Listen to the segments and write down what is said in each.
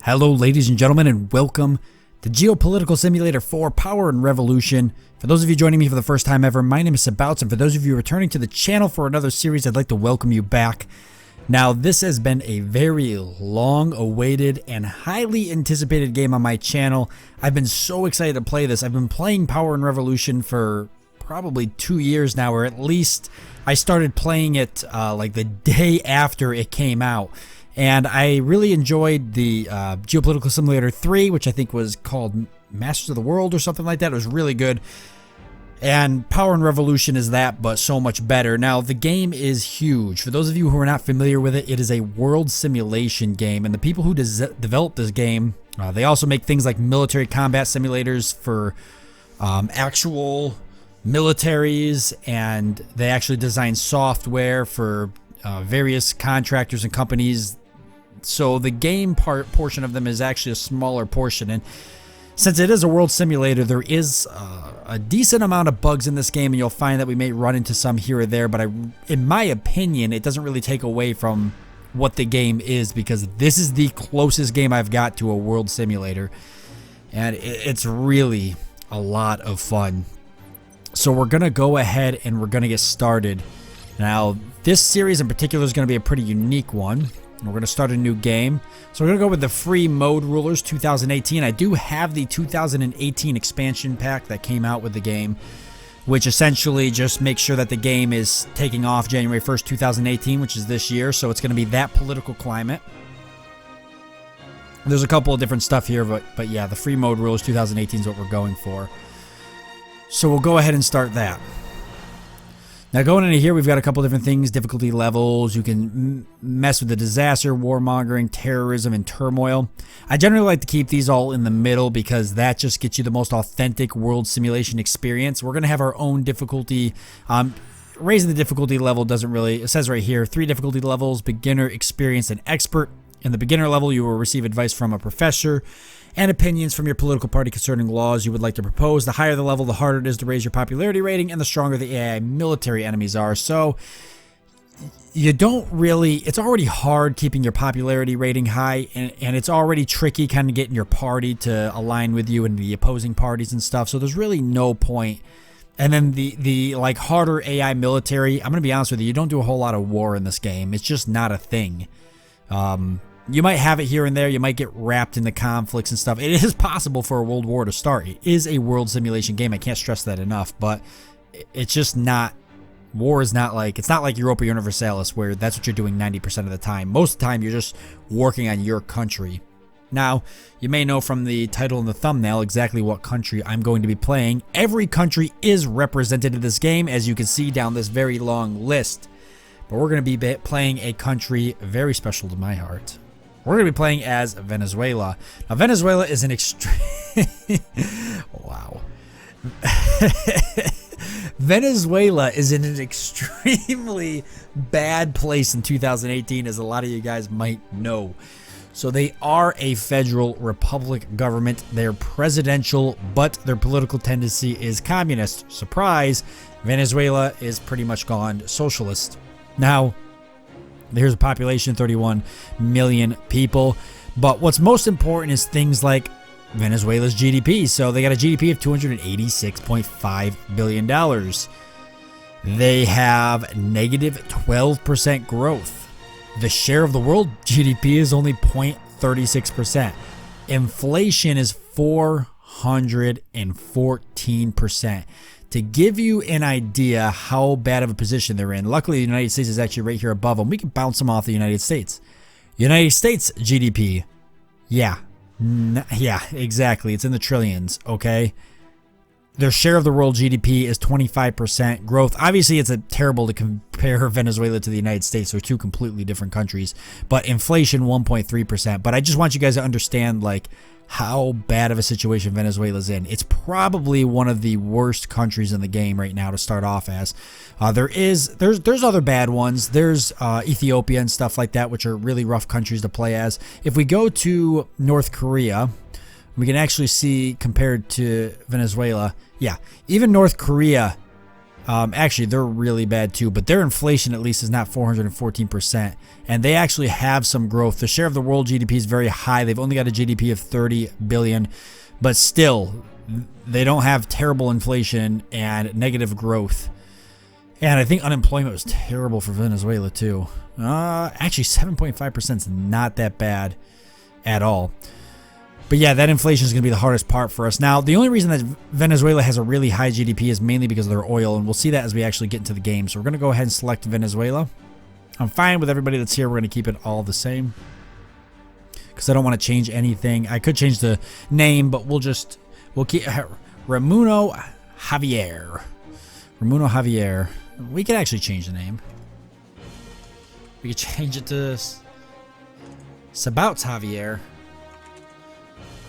Hello ladies and gentlemen, and welcome to Geopolitical Simulator 4 Power and Revolution. For those of you joining me for the first time ever, my name is Sabouts, and for those of you returning to the channel for another series, I'd like to welcome you back. Now, this has been a very long-awaited and highly anticipated game on my channel. I've been so excited to play this. I've been playing Power and Revolution for probably 2 years now, or at least I started playing it like the day after it came out. And I really enjoyed the Geopolitical Simulator 3, which I think was called Masters of the World or something like that. It was really good. And Power and Revolution is that, but so much better. Now, the game is huge. For those of you who are not familiar with it, it is a world simulation game. And the people who developed this game, they also make things like military combat simulators for actual militaries. And they actually design software for various contractors and companies. So the game portion of them is actually a smaller portion, and since it is a world simulator, there is a decent amount of bugs in this game, and you'll find that we may run into some here or there, but in my opinion, it doesn't really take away from what the game is, because this is the closest game I've got to a world simulator, and it's really a lot of fun. So we're going to go ahead and we're going to get started. Now, this series in particular is going to be a pretty unique one. We're going to start a new game. So we're going to go with the free mode rulers 2018. I do have the 2018 expansion pack that came out with the game, which essentially just makes sure that the game is taking off January 1st, 2018, which is this year. So it's going to be that political climate. There's a couple of different stuff here, but yeah, the free mode rulers 2018 is what we're going for. So we'll go ahead and start that. Now, going into here, we've got a couple different things, difficulty levels. You can mess with the disaster, warmongering, terrorism, and turmoil. I generally like to keep these all in the middle because that just gets you the most authentic world simulation experience. We're going to have our own difficulty. Raising the difficulty level doesn't really, it says right here, 3 difficulty levels, beginner, experienced, and expert. In the beginner level, you will receive advice from a professor and opinions from your political party concerning laws you would like to propose. The higher the level, the harder it is to raise your popularity rating, and the stronger the AI military enemies are. So you don't really, it's already hard keeping your popularity rating high, and it's already tricky kind of getting your party to align with you and the opposing parties and stuff. So there's really no point. And then the like harder AI military, I'm going to be honest with you, you don't do a whole lot of war in this game. It's just not a thing. You might have it here and there. You might get wrapped in the conflicts and stuff. It is possible for a world war to start. It is a world simulation game. I can't stress that enough, but it's just not, war is not like, it's not like Europa Universalis where that's what you're doing 90% of the time. Most of the time, you're just working on your country. Now, you may know from the title and the thumbnail exactly what country I'm going to be playing. Every country is represented in this game, as you can see down this very long list. But we're going to be playing a country very special to my heart. We're going to be playing as Venezuela. Now, Venezuela is an extreme... Wow. Venezuela is in an extremely bad place in 2018, as a lot of you guys might know. So they are a federal republic government. They're presidential, but their political tendency is communist. Surprise, Venezuela is pretty much gone socialist. Now, here's a population, 31 million people. But what's most important is things like Venezuela's GDP. So they got a GDP of $286.5 billion. They have negative 12% growth. The share of the world GDP is only 0.36%. Inflation is 414%. To give you an idea how bad of a position they're in, luckily the United States is actually right here above them. We can bounce them off the United States. United States GDP, yeah, exactly. It's in the trillions, okay? Their share of the world GDP is 25% growth. Obviously, it's terrible to compare Venezuela to the United States. They're two completely different countries. But inflation, 1.3%. But I just want you guys to understand, like, how bad of a situation Venezuela's in. It's probably one of the worst countries in the game right now to start off as. There's other bad ones. There's Ethiopia and stuff like that, which are really rough countries to play as. If we go to North Korea, we can actually see, compared to Venezuela, yeah, even North Korea Actually, they're really bad too, but their inflation at least is not 414%, and they actually have some growth. The share of the world GDP is very high. They've only got a GDP of 30 billion, but still, they don't have terrible inflation and negative growth. And I think unemployment was terrible for Venezuela too. Actually, 7.5% is not that bad at all. But yeah, that inflation is going to be the hardest part for us. Now, the only reason that Venezuela has a really high GDP is mainly because of their oil, and we'll see that as we actually get into the game. So we're going to go ahead and select Venezuela. I'm fine with everybody that's here. We're going to keep it all the same because I don't want to change anything. I could change the name, but we'll keep Ramuno Javier. Ramuno Javier. We could actually change the name. We could change it to Sabouts Javier.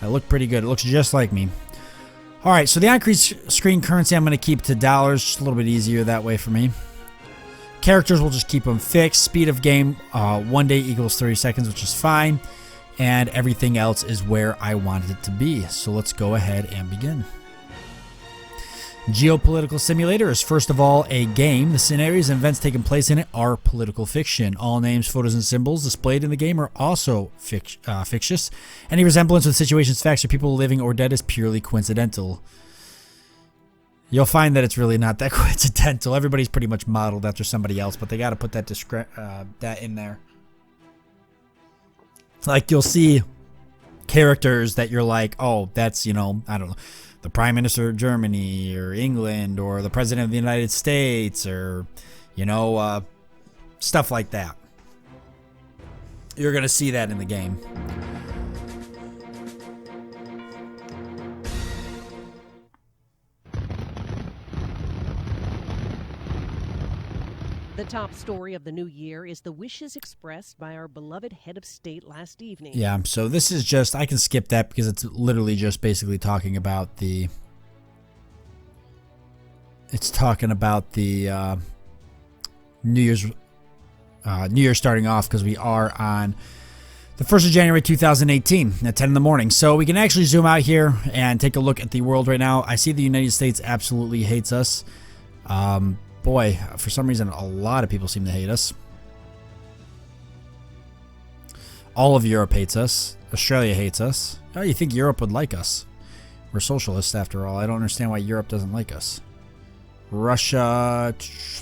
That looked pretty good. It looks just like me. All right, so the on-screen currency I'm going to keep to dollars. Just a little bit easier that way for me. Characters, we'll just keep them fixed. Speed of game, 1 day equals 30 seconds, which is fine. And everything else is where I wanted it to be. So let's go ahead and begin. Geopolitical Simulator is first of all a game. The scenarios and events taking place in it are political fiction. All names, photos, and symbols displayed in the game are also fictitious. Any resemblance with situations, facts, or people living or dead is purely coincidental. You'll find that it's really not that coincidental. Everybody's pretty much modeled after somebody else, but they got to put that that in there. Like you'll see characters that you're like, oh, that's, you know, I don't know, the Prime Minister of Germany or England or the President of the United States or, you know, stuff like that. You're going to see that in the game. The top story of the new year is the wishes expressed by our beloved head of state last evening. Yeah, so this is just, I can skip that because it's literally just basically talking about the, New Year's starting off because we are on the 1st of January 2018 at 10 in the morning. So we can actually zoom out here and take a look at the world right now. I see the United States absolutely hates us. Boy, for some reason, a lot of people seem to hate us. All of Europe hates us. Australia hates us. Oh, you think Europe would like us? We're socialists after all. I don't understand why Europe doesn't like us. Russia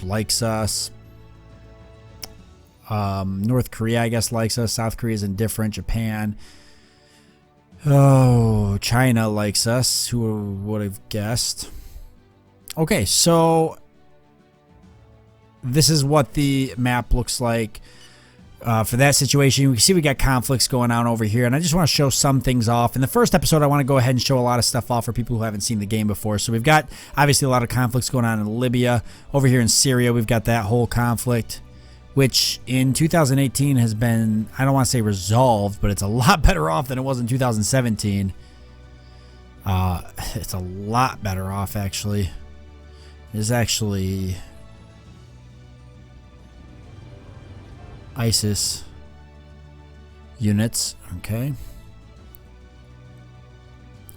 likes us. North Korea, I guess, likes us. South Korea is indifferent. Japan. Oh, China likes us. Who would have guessed? Okay, so this is what the map looks like for that situation. We can see we got conflicts going on over here, and I just want to show some things off. In the first episode, I want to go ahead and show a lot of stuff off for people who haven't seen the game before. So we've got, obviously, a lot of conflicts going on in Libya. Over here in Syria, we've got that whole conflict, which in 2018 has been, I don't want to say resolved, but it's a lot better off than it was in 2017. It's a lot better off, actually. There's actually ISIS units. Okay.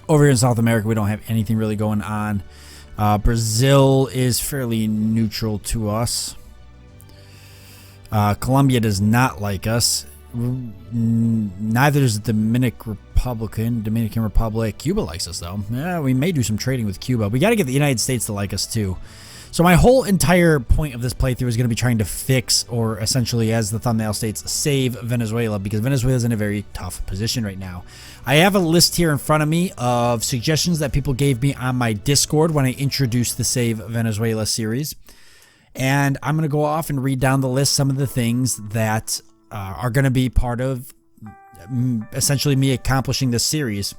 Over here in South America, we don't have anything really going on. Brazil is fairly neutral to us. Colombia does not like us. Neither does the Dominican Republic. Cuba likes us, though. Yeah, we may do some trading with Cuba. We got to get the United States to like us, too. So my whole entire point of this playthrough is going to be trying to fix, or essentially, as the thumbnail states, save Venezuela, because Venezuela is in a very tough position right now. I have a list here in front of me of suggestions that people gave me on my Discord when I introduced the Save Venezuela series. And I'm going to go off and read down the list, some of the things that are going to be part of essentially me accomplishing this series.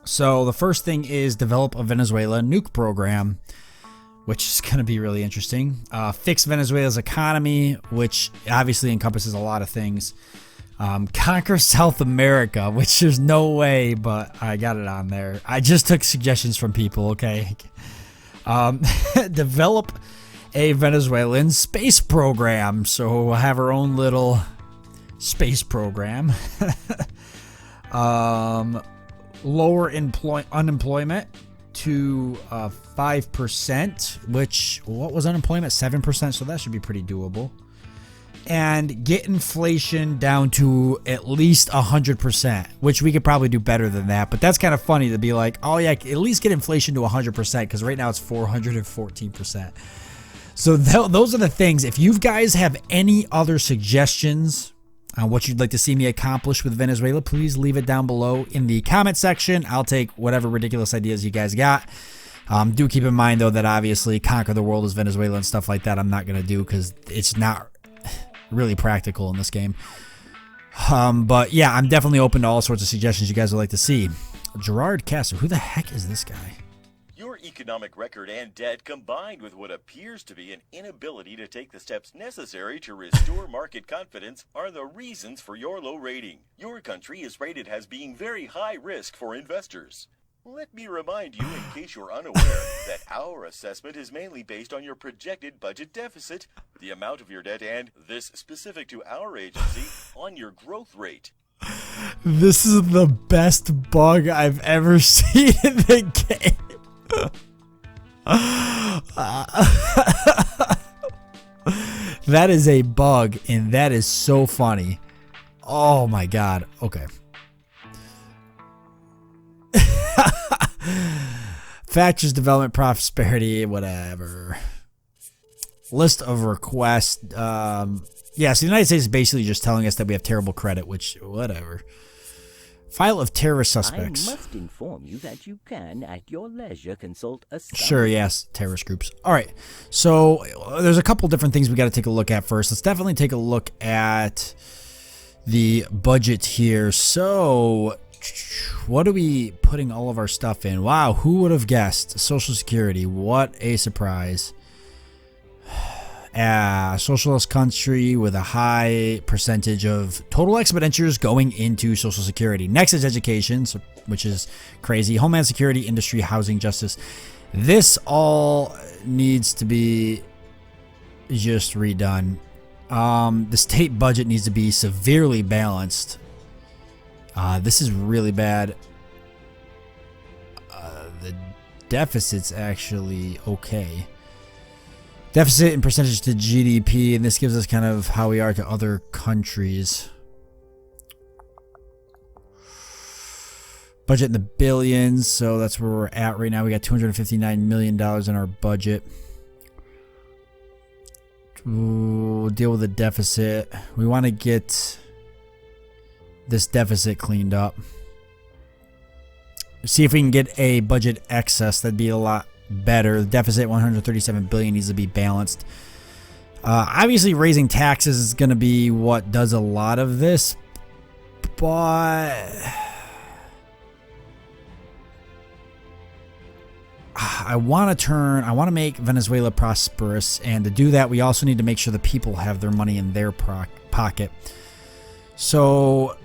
So the first thing is develop a Venezuela nuke program, which is going to be really interesting. Fix Venezuela's economy, which obviously encompasses a lot of things. Conquer South America, which there's no way, but I got it on there. I just took suggestions from people, okay? Develop a Venezuelan space program, so we'll have our own little space program. Lower unemployment. to 5%, which, what was unemployment? 7%, so that should be pretty doable. And get inflation down to at least 100%, which we could probably do better than that. But that's kind of funny to be like, oh yeah, at least get inflation to 100%, because right now it's 414%. So those are the things. If you guys have any other suggestions on what you'd like to see me accomplish with Venezuela, please leave it down below in the comment section. I'll take whatever ridiculous ideas you guys got. Do keep in mind, though, that obviously conquer the world as Venezuela and stuff like that I'm not going to do, because it's not really practical in this game. But yeah, I'm definitely open to all sorts of suggestions you guys would like to see. Gerard Castro, who the heck is this guy? Your economic record and debt, combined with what appears to be an inability to take the steps necessary to restore market confidence, are the reasons for your low rating. Your country is rated as being very high risk for investors. Let me remind you, in case you're unaware, that our assessment is mainly based on your projected budget deficit, the amount of your debt, and, this specific to our agency, on your growth rate. This is the best bug I've ever seen in the game. That is a bug, and that is so funny. Oh my god. Okay. Factors, development, prosperity, whatever. List of requests. Yeah, so the United States is basically just telling us that we have terrible credit, which, whatever. File of terrorist suspects. I must inform you that you can, at your leisure, consult a... Sure, yes, terrorist groups. All right, so there's a couple different things we got to take a look at first. Let's definitely take a look at the budget here. So, what are we putting all of our stuff in? Wow, who would have guessed? Social Security, what a surprise. Socialist country with a high percentage of total expenditures going into Social Security. Next is education, which is crazy. Homeland Security, industry, housing, justice. This all needs to be just redone. The state budget needs to be severely balanced. This is really bad. The deficit's actually okay. Deficit in percentage to GDP, and this gives us kind of how we are to other countries. Budget in the billions, so that's where we're at right now. We got $259 million in our budget. We'll deal with the deficit. We want to get this deficit cleaned up. See if we can get a budget excess. That'd be a lot better. The deficit, $137 billion, needs to be balanced. Obviously, raising taxes is going to be what does a lot of this, but I want to make Venezuela prosperous, and to do that, we also need to make sure the people have their money in their pocket. So,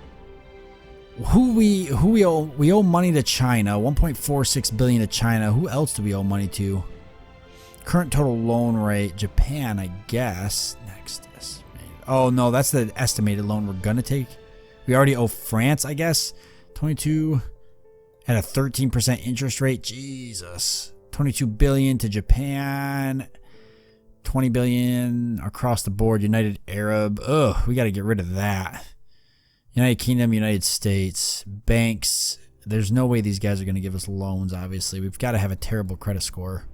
we owe money to China, 1.46 billion to China. Who else do we owe money to? Current total loan rate, Japan, I guess. Next estimated. Oh no, that's the estimated loan we're gonna take. We already owe France, I guess. 22 at a 13% interest rate. Jesus. 22 billion to Japan. 20 billion across the board. United Arab. Ugh, we got to get rid of that. United Kingdom, United States, banks. There's no way these guys are going to give us loans, obviously. We've got to have a terrible credit score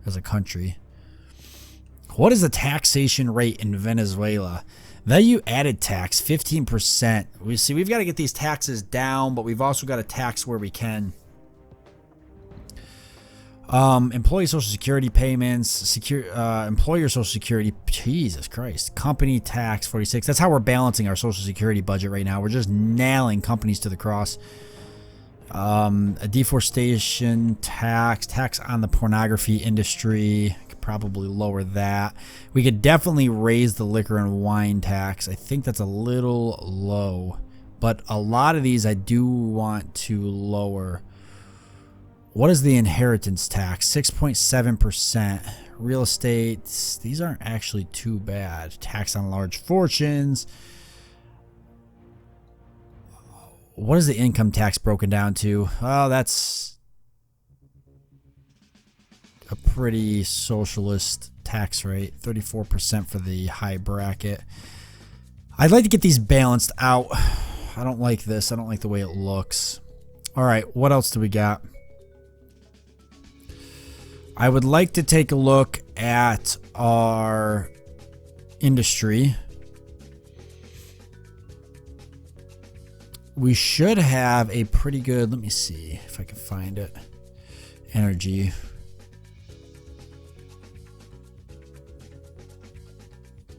as a country. What is the taxation rate in Venezuela? Value added tax, 15%. We've got to get these taxes down, but we've also got to tax where we can. Employee Social Security payments, employer Social Security, Jesus Christ, company tax, 46. That's how we're balancing our Social Security budget right now. We're just nailing companies to the cross. A deforestation tax on the pornography industry. Could probably lower that. We could definitely raise the liquor and wine tax. I think that's a little low, but a lot of these I do want to lower. What is the inheritance tax? 6.7%. Real estate, these aren't actually too bad. Tax on large fortunes. What is the income tax broken down to? Oh, that's pretty socialist tax rate, 34% for the high bracket. I'd like to get these balanced out. I don't like this. I don't like the way it looks. All right, what else do we got? I would like to take a look at our industry. We should have a pretty good, let me see if I can find it. Energy.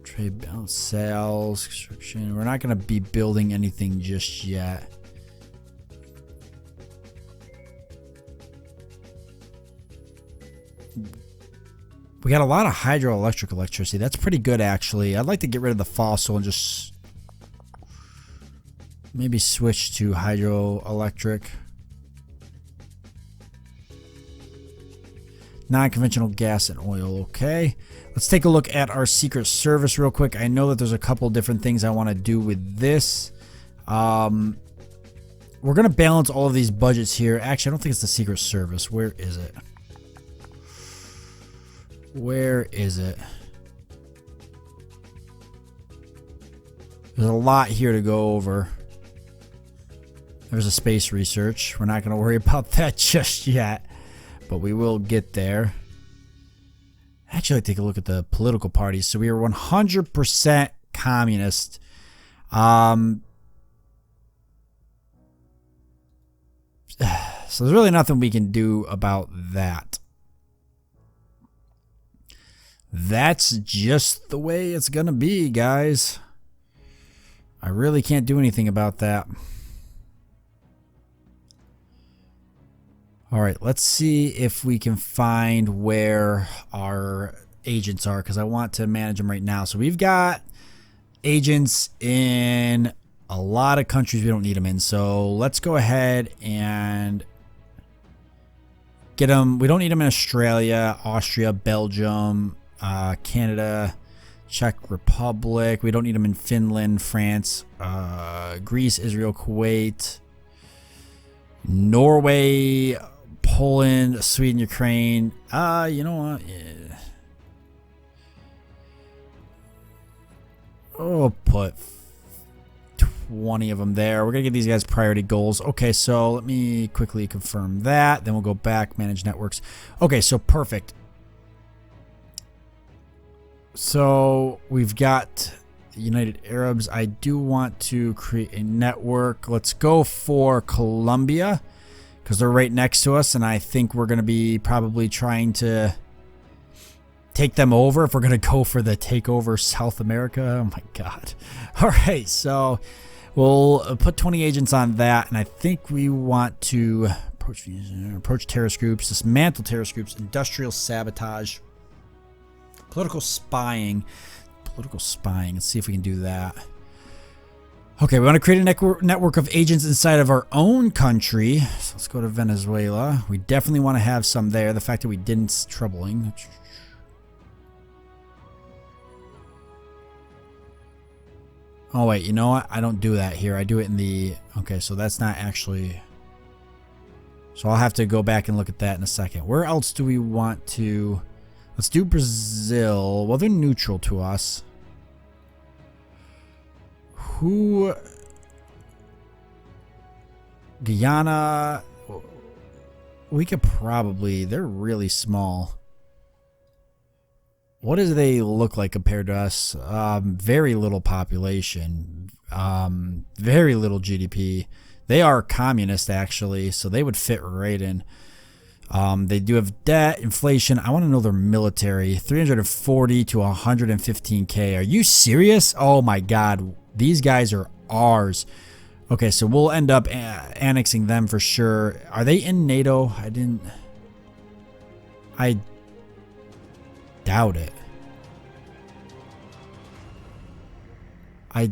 Trade balance, sales, construction. We're not going to be building anything just yet. We got a lot of hydroelectric electricity. That's pretty good, actually. I'd like to get rid of the fossil and just maybe switch to hydroelectric. Non-conventional gas and oil. Okay. Let's take a look at our Secret Service real quick. I know that there's a couple different things I want to do with this. We're going to balance all of these budgets here. Actually, I don't think it's the Secret Service. Where is it? Where is it? There's a lot here to go over. There's a space research. We're not going to worry about that just yet, but we will get there. Actually, I'd take a look at the political parties. So we are 100% communist. So there's really nothing we can do about that. That's just the way it's gonna be, guys. I really can't do anything about that. All right, let's see if we can find where our agents are, because I want to manage them right now. So we've got agents in a lot of countries we don't need them in. So let's go ahead and get them. We don't need them in Australia, Austria, Belgium, Canada, Czech Republic. We don't need them in Finland, France, Greece, Israel, Kuwait, Norway, Poland, Sweden, Ukraine. You know what? Yeah. Oh, put 20 of them there. We're going to give these guys priority goals. Okay, so let me quickly confirm that. Then we'll go back, manage networks. Okay, so perfect. So we've got United Arabs. I do want to create a network. Let's go for Colombia because they're right next to us, and I think we're going to be probably trying to take them over if we're going to go for the takeover South America. Oh my God. All right, so we'll put 20 agents on that, and I think we want to approach terrorist groups, dismantle terrorist groups, industrial sabotage, political spying. Let's see if we can do that. Okay, we want to create a network of agents inside of our own country. So let's go to Venezuela. We definitely want to have some there. The fact that we didn't is troubling. Oh, wait, you know what? I don't do that here. I do it in the... Okay, so that's not actually... So I'll have to go back and look at that in a second. Where else do we want to... Let's do Brazil. Well, they're neutral to us. Who... Guyana... We could probably... They're really small. What do they look like compared to us? Very little population. Very little GDP. They are communist, actually, so they would fit right in. They do have debt, inflation. I want to know their military. 340 to 115K. Are you serious? Oh my God. These guys are ours. Okay, so we'll end up annexing them for sure. Are they in NATO? I doubt it. I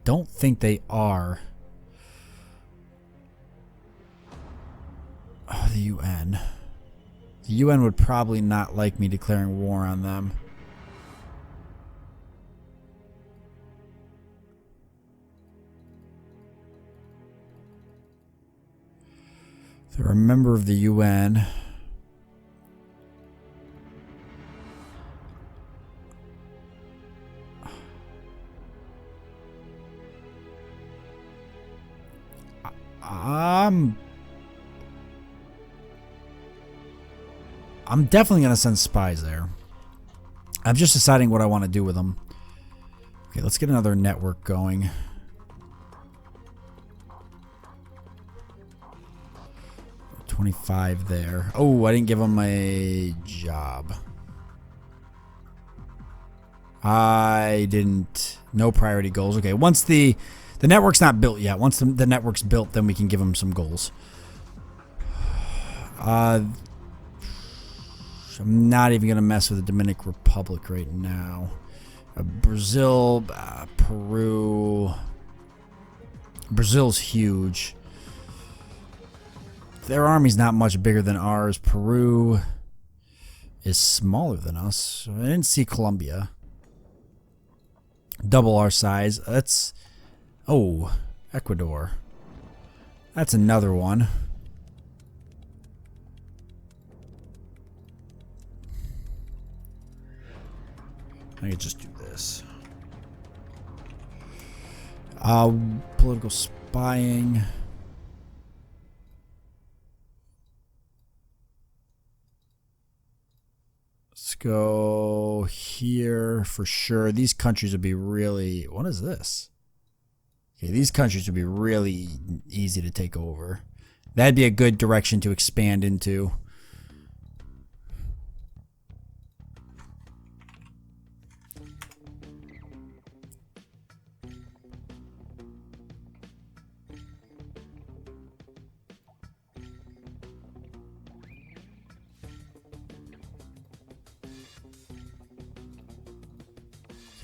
don't think they are. Oh, the UN. The UN would probably not like me declaring war on them. They're a member of the UN. I'm definitely going to send spies there. I'm just deciding what I want to do with them. Okay, let's get another network going. $25 there. Oh, I didn't give them a job. I didn't. No priority goals. Okay, once the network's not built yet. Once the network's built, then we can give them some goals. I'm not even going to mess with the Dominican Republic right now. Brazil, Peru. Brazil's huge. Their army's not much bigger than ours. Peru is smaller than us. I didn't see Colombia. Double our size. That's... Oh, Ecuador. That's another one. I could just do this. Political spying. Let's go here for sure. These countries would be really... What is this? Okay, these countries would be really easy to take over. That'd be a good direction to expand into.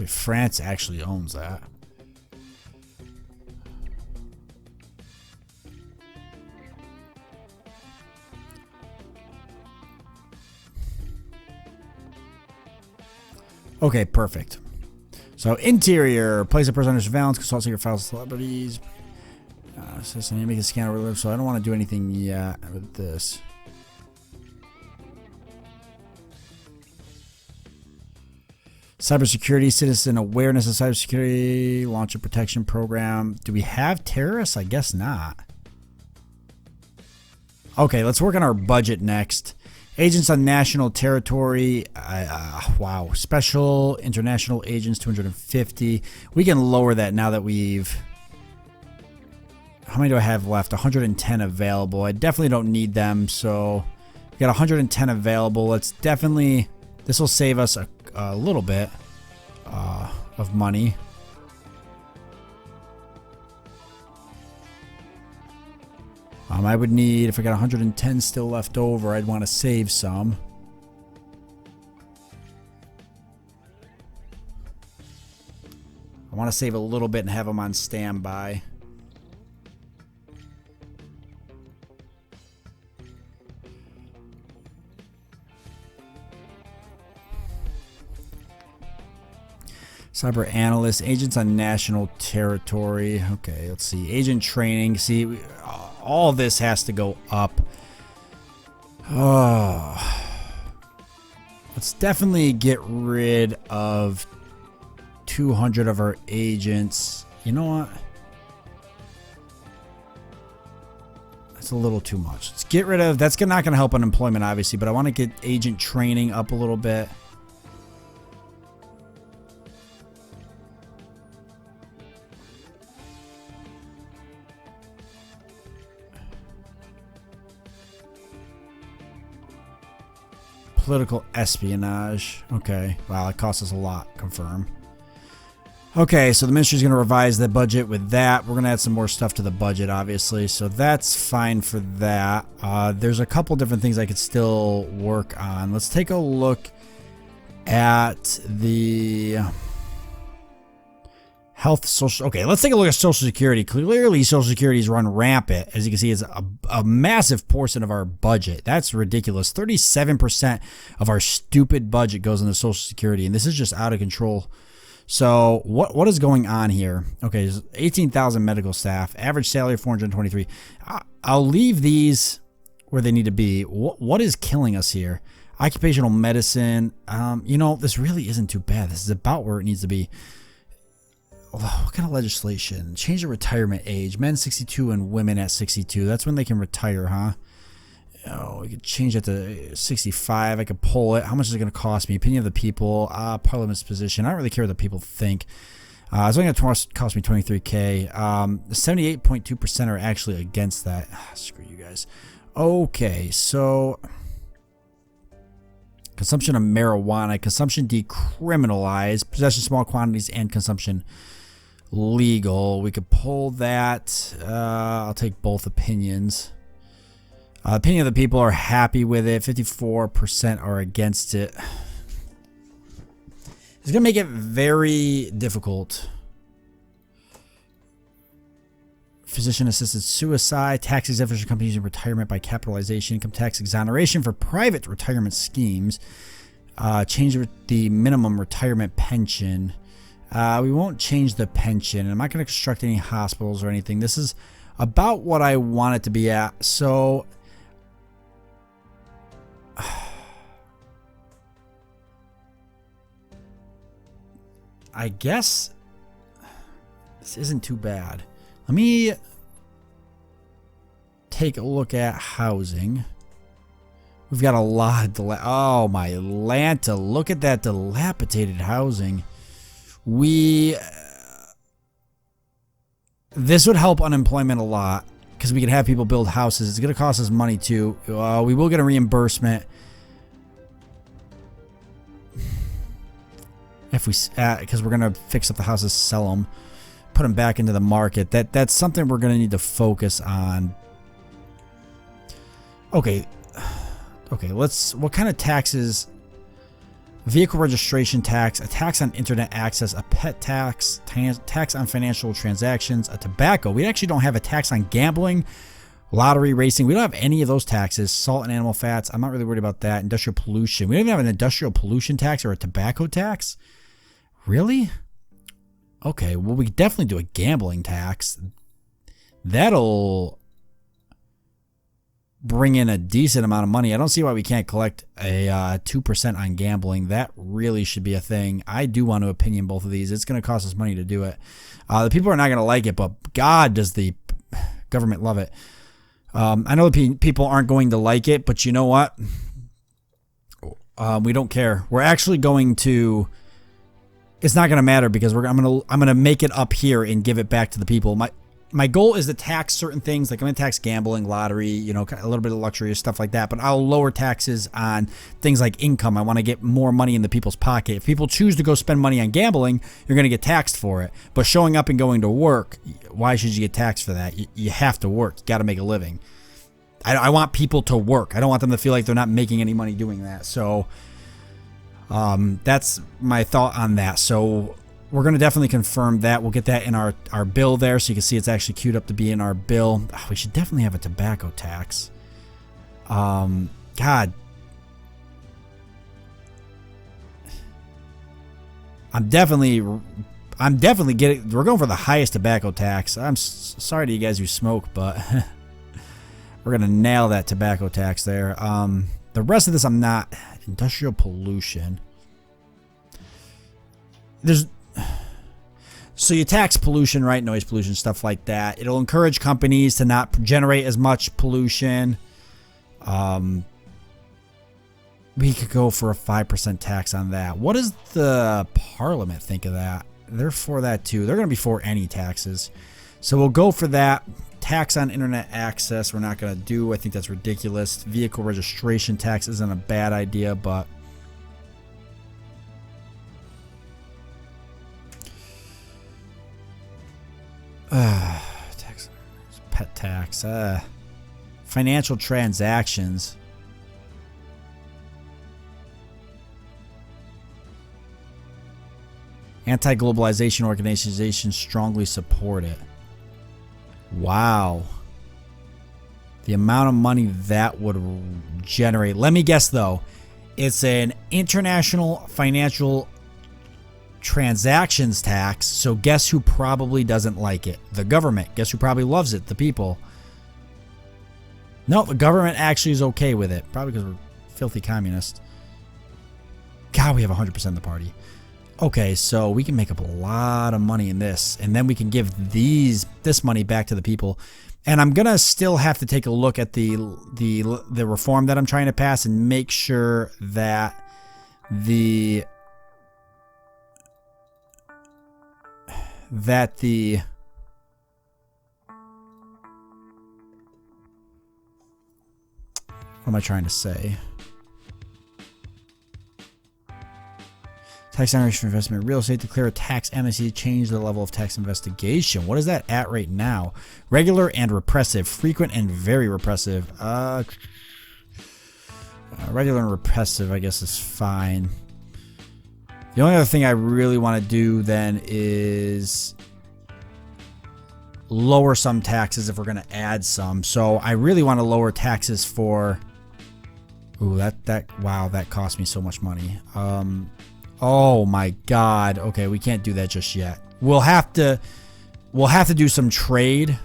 France actually owns that. Okay, perfect. So interior, place a person under surveillance, consult secret files, celebrities. So make a scan over. So I don't want to do anything yet with this. Cybersecurity, citizen awareness of cybersecurity, launch a protection program. Do we have terrorists? I guess not. Okay, let's work on our budget next. Agents on national territory. Wow. Special international agents, 250. We can lower that now that we've... How many do I have left? 110 available. I definitely don't need them, so... We got 110 available. Let's definitely... This will save us a little bit of money. I would need, if I got 110 still left over, I'd want to save some. I want to save a little bit and have them on standby. Cyber analyst, agents on national territory. Okay, let's see. Agent training. See, all this has to go up. Oh. Let's definitely get rid of 200 of our agents. You know what? That's a little too much. Let's get rid of... That's not going to help unemployment, obviously, but I want to get agent training up a little bit. Political espionage. Okay. Wow, it costs us a lot. Confirm. Okay, so the ministry is going to revise the budget with that. We're going to add some more stuff to the budget, obviously. So that's fine for that. There's a couple different things I could still work on. Let's take a look at the health, social... Okay, let's take a look at Social Security. Clearly, Social Security is run rampant. As you can see, it's a massive portion of our budget. That's ridiculous. 37% of our stupid budget goes into Social Security, and this is just out of control. So, what is going on here? Okay, there's 18,000 medical staff. Average salary of 423. I'll leave these where they need to be. What is killing us here? Occupational medicine. You know, this really isn't too bad. This is about where it needs to be. what kind of legislation? Change the retirement age. Men 62 and women at 62. That's when they can retire, huh? Oh, we could change it to 65. I could pull it. How much is it going to cost me? Opinion of the people. Parliament's position. I don't really care what the people think. It's only going to cost me 23K. 78.2% are actually against that. Screw you guys. Okay, so consumption of marijuana. Consumption decriminalized. Possession small quantities and consumption legal. We could pull that. I'll take both opinions. Opinion of the people are happy with it. 54% are against it. It's going to make it very difficult. Physician-assisted suicide, tax exemption for companies in retirement by capitalization, income tax exoneration for private retirement schemes, change the minimum retirement pension. We won't change the pension. I'm not going to construct any hospitals or anything. This is about what I want it to be at. So I guess this isn't too bad. Let me take a look at housing. We've got a lot of oh my Lanta, look at that dilapidated housing. This would help unemployment a lot because we can have people build houses. It's going to cost us money too. We will get a reimbursement if we because we're going to fix up the houses, sell them, put them back into the market. That's something we're going to need to focus on. Okay, what kind of taxes? Vehicle registration tax, a tax on internet access, a pet tax, tax on financial transactions, a tobacco. We actually don't have a tax on gambling, lottery, racing. We don't have any of those taxes. Salt and animal fats. I'm not really worried about that. Industrial pollution. We don't even have an industrial pollution tax or a tobacco tax. Really? Okay, well, we could definitely do a gambling tax. That'll bring in a decent amount of money. I don't see why we can't collect a 2% on gambling. That really should be a thing. I do want to opinion both of these. It's going to cost us money to do it. The people are not going to like it, but God, does the government love it. I know the people aren't going to like it, but you know what? We don't care. We're actually going to. It's not going to matter because I'm going to make it up here and give it back to the people. My goal is to tax certain things, like I'm going to tax gambling, lottery, you know, a little bit of luxury, stuff like that. But I'll lower taxes on things like income. I want to get more money in the people's pocket. If people choose to go spend money on gambling, you're going to get taxed for it. But showing up and going to work, why should you get taxed for that? You have to work. You got to make a living. I want people to work. I don't want them to feel like they're not making any money doing that. So that's my thought on that. So we're going to definitely confirm that. We'll get that in our bill there so you can see it's actually queued up to be in our bill. Oh, we should definitely have a tobacco tax. God. I'm definitely getting, we're going for the highest tobacco tax. I'm sorry to you guys who smoke, but we're going to nail that tobacco tax there. The rest of this I'm not. Industrial pollution. So you tax pollution, right? Noise pollution, stuff like that. It'll encourage companies to not generate as much pollution. We could go for a 5% tax on that. What does the Parliament think of that? They're for that too. They're going to be for any taxes. So we'll go for that. Tax on internet access, we're not going to do. I think that's ridiculous. Vehicle registration tax isn't a bad idea, but tax, pet tax, financial transactions. Anti-globalization organizations strongly support it. Wow. The amount of money that would generate. Let me guess though. It's an international financial transactions tax. So guess who probably doesn't like it? The government. Guess who probably loves it? The people. No, the government actually is okay with it. Probably because we're filthy communists. God, we have 100% of the party. Okay, so we can make up a lot of money in this, and then we can give this money back to the people. And I'm gonna still have to take a look at the reform that I'm trying to pass and make sure that the what am I trying to say? Tax exoneration for investment in real estate, declare a tax amnesty, change the level of tax investigation. What is that at right now? Regular and repressive, frequent and very repressive. Regular and repressive, I guess, is fine. The only other thing I really want to do then is lower some taxes if we're going to add some. So I really want to lower taxes for... Ooh, wow, that cost me so much money. Oh my God. Okay, we can't do that just yet. We'll have to do some trade.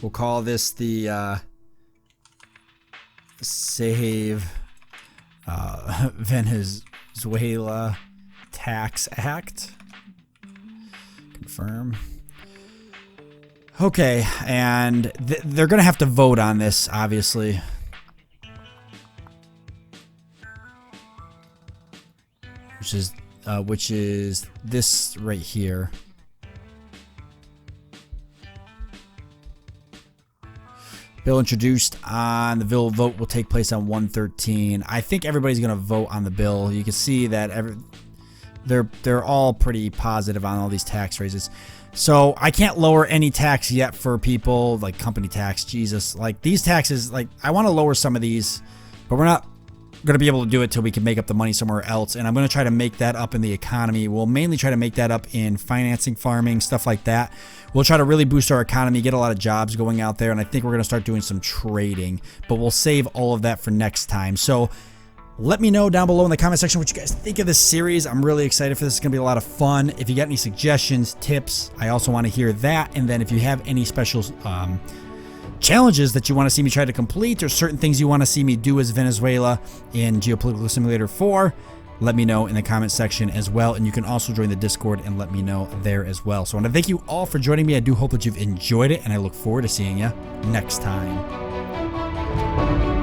We'll call this the Save Venezuela Tax Act. Confirm. Okay, and they're going to have to vote on this, obviously. Which is this right here. Bill introduced on the bill vote will take place on 1/13. I think everybody's going to vote on the bill. You can see that they're all pretty positive on all these tax raises. So I can't lower any tax yet for people, like company tax. Jesus, like these taxes, like I want to lower some of these, but we're not going to be able to do it till we can make up the money somewhere else. And I'm going to try to make that up in the economy. We'll mainly try to make that up in financing, farming, stuff like that. We'll try to really boost our economy, get a lot of jobs going out there. And I think we're going to start doing some trading, but we'll save all of that for next time. So let me know down below in the comment section what you guys think of this series. I'm really excited for this. It's going to be a lot of fun. If you got any suggestions, tips, I also want to hear that. And then if you have any special challenges that you want to see me try to complete, or certain things you want to see me do as Venezuela in Geopolitical Simulator 4, let me know in the comment section as well. And you can also join the Discord and let me know there as well. So I want to thank you all for joining me. I do hope that you've enjoyed it, and I look forward to seeing you next time.